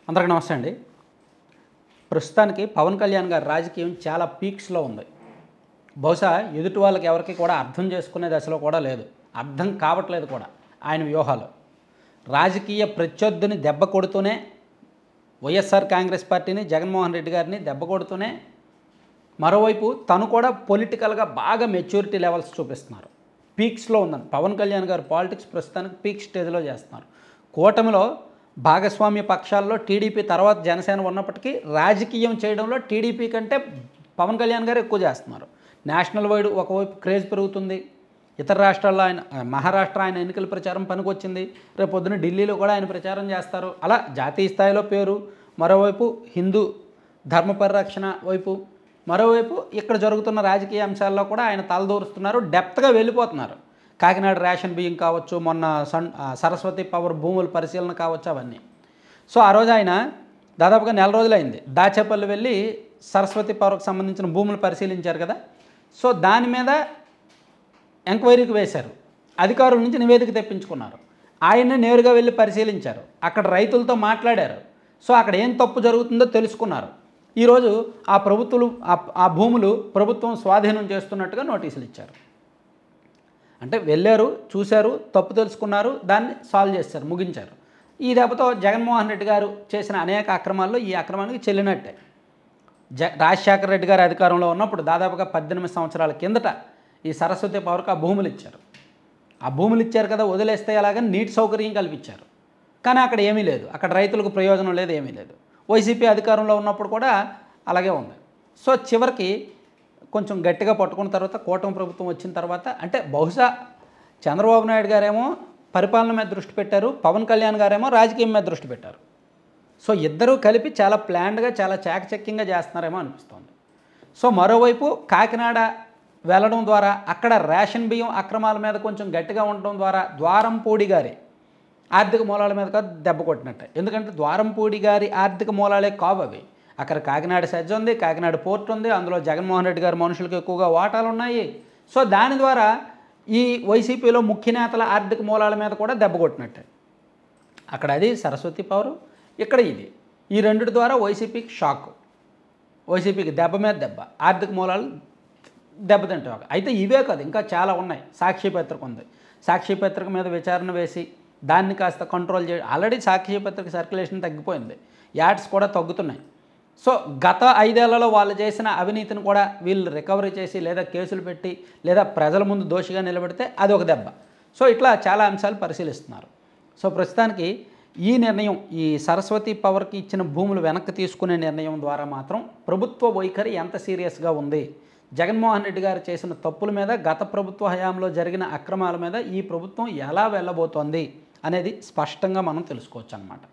అందరికీ నమస్తే అండి. ప్రస్తుతానికి పవన్ కళ్యాణ్ గారి రాజకీయం చాలా పీక్స్లో ఉంది. బహుశా ఎదుటి వాళ్ళకి ఎవరికి కూడా అర్థం చేసుకునే దశలో కూడా లేదు, అర్థం కావట్లేదు కూడా ఆయన వ్యూహాలు. రాజకీయ ప్రత్యర్థిని దెబ్బ కొడుతూనే, వైఎస్ఆర్ కాంగ్రెస్ పార్టీని, జగన్మోహన్ రెడ్డి గారిని దెబ్బ కొడుతూనే, మరోవైపు తను కూడా పొలిటికల్గా బాగా మెచ్యూరిటీ లెవెల్స్ చూపిస్తున్నారు. పీక్స్లో ఉందండి పవన్ కళ్యాణ్ గారు. పాలిటిక్స్ ప్రస్తుతానికి పీక్ స్టేజ్లో చేస్తున్నారు. కూటమిలో భాగస్వామ్య పక్షాల్లో టీడీపీ తర్వాత జనసేన ఉన్నప్పటికీ రాజకీయం చేయడంలో టీడీపీ కంటే పవన్ కళ్యాణ్ గారు ఎక్కువ చేస్తున్నారు. నేషనల్ వైడ్ ఒకవైపు క్రేజ్ పెరుగుతుంది. ఇతర రాష్ట్రాల్లో ఆయన, మహారాష్ట్ర ఆయన ఎన్నికల ప్రచారం పనికొచ్చింది. రేపు పొద్దున ఢిల్లీలో కూడా ఆయన ప్రచారం చేస్తారు. అలా జాతీయ స్థాయిలో పేరు, మరోవైపు హిందూ ధర్మ పరిరక్షణ వైపు, మరోవైపు ఇక్కడ జరుగుతున్న రాజకీయ అంశాల్లో కూడా ఆయన తలదూరుస్తున్నారు, డెప్త్గా వెళ్ళిపోతున్నారు. కాకినాడ రేషన్ బియ్యం కావచ్చు, మొన్న సరస్వతి పవర్ భూముల పరిశీలన కావచ్చు, అవన్నీ. సో ఆ రోజు ఆయన దాదాపుగా నెల రోజులైంది దాచేపల్లి వెళ్ళి సరస్వతి పవర్కి సంబంధించిన భూములు పరిశీలించారు కదా. సో దాని మీద ఎంక్వైరీకి వేశారు. అధికారుల నుంచి నివేదిక తెప్పించుకున్నారు. ఆయన్నే నేరుగా వెళ్ళి పరిశీలించారు. అక్కడ రైతులతో మాట్లాడారు. సో అక్కడ ఏం తప్పు జరుగుతుందో తెలుసుకున్నారు. ఈరోజు ఆ భూములు ప్రభుత్వం స్వాధీనం చేస్తున్నట్టుగా నోటీసులు ఇచ్చారు. అంటే వెళ్ళారు, చూశారు, తప్పు తెలుసుకున్నారు, దాన్ని సాల్వ్ చేశారు, ముగించారు. ఈ దెబ్బతో జగన్మోహన్ రెడ్డి గారు చేసిన అనేక అక్రమాల్లో ఈ అక్రమానికి చెల్లినట్టే. రాజశేఖర రెడ్డి గారు అధికారంలో ఉన్నప్పుడు దాదాపుగా 18 సంవత్సరాల కిందట ఈ సరస్వతి పవర్కి ఆ భూములు ఇచ్చారు. ఆ భూములు ఇచ్చారు కదా, వదిలేస్తే అలాగని నీటి సౌకర్యం కల్పించారు. కానీ అక్కడ ఏమీ లేదు, అక్కడ రైతులకు ప్రయోజనం లేదు, ఏమీ లేదు. వైసీపీ అధికారంలో ఉన్నప్పుడు కూడా అలాగే ఉంది. సో చివరికి కొంచెం గట్టిగా పట్టుకున్న తర్వాత కూటమి ప్రభుత్వం వచ్చిన తర్వాత, అంటే బహుశా చంద్రబాబు నాయుడు గారేమో పరిపాలన మీద దృష్టి పెట్టారు, పవన్ కళ్యాణ్ గారేమో రాజకీయం మీద దృష్టి పెట్టారు. సో ఇద్దరూ కలిపి చాలా ప్లాన్డ్గా, చాలా చాకచక్యంగా చేస్తున్నారేమో అనిపిస్తోంది. సో మరోవైపు కాకినాడ వెళ్ళడం ద్వారా అక్కడ రేషన్ బియ్యం అక్రమాల మీద కొంచెం గట్టిగా ఉండడం ద్వారా ద్వారంపూడి గారి ఆర్థిక మూలాల మీద కాదు దెబ్బ కొట్టినట్టే. ఎందుకంటే ద్వారంపూడి గారి ఆర్థిక మూలాలే కావు అవి. అక్కడ కాకినాడ సెజ్ ఉంది, కాకినాడ పోర్ట్ ఉంది, అందులో జగన్మోహన్ రెడ్డి గారి మనుషులకు ఎక్కువగా వాటాలు ఉన్నాయి. సో దాని ద్వారా ఈ వైసీపీలో ముఖ్య నేతల ఆర్థిక మూలాల మీద కూడా దెబ్బ కొట్టినట్టే. అక్కడ అది సరస్వతి పవర్, ఇక్కడ ఇది. ఈ రెండిటి ద్వారా వైసీపీకి షాక్, వైసీపీకి దెబ్బ మీద దెబ్బ, ఆర్థిక మూలాలు దెబ్బతింటాయి. అయితే ఇవే కాదు, ఇంకా చాలా ఉన్నాయి. సాక్షి పత్రిక ఉంది. సాక్షి పత్రిక మీద విచారణ వేసి దాన్ని కాస్త కంట్రోల్ చేయ, ఆల్రెడీ సాక్షి పత్రిక సర్క్యులేషన్ తగ్గిపోయింది, యాడ్స్ కూడా తగ్గుతున్నాయి. సో గత 5 ఏళ్లలో వాళ్ళు చేసిన అవినీతిని కూడా వీళ్ళు రికవరీ చేసి, లేదా కేసులు పెట్టి, లేదా ప్రజల ముందు దోషిగా నిలబెడితే అది ఒక దెబ్బ. సో ఇట్లా చాలా అంశాలు పరిశీలిస్తున్నారు. సో ప్రస్తుతానికి ఈ నిర్ణయం, ఈ సరస్వతి పవర్కి ఇచ్చిన భూములు వెనక్కి తీసుకునే నిర్ణయం ద్వారా మాత్రం ప్రభుత్వ వైఖరి ఎంత సీరియస్గా ఉంది, జగన్మోహన్ రెడ్డి గారు చేసిన తప్పుల మీద, గత ప్రభుత్వ హయాంలో జరిగిన అక్రమాల మీద ఈ ప్రభుత్వం ఎలా వెళ్ళబోతోంది అనేది స్పష్టంగా మనం తెలుసుకోవచ్చు అన్నమాట.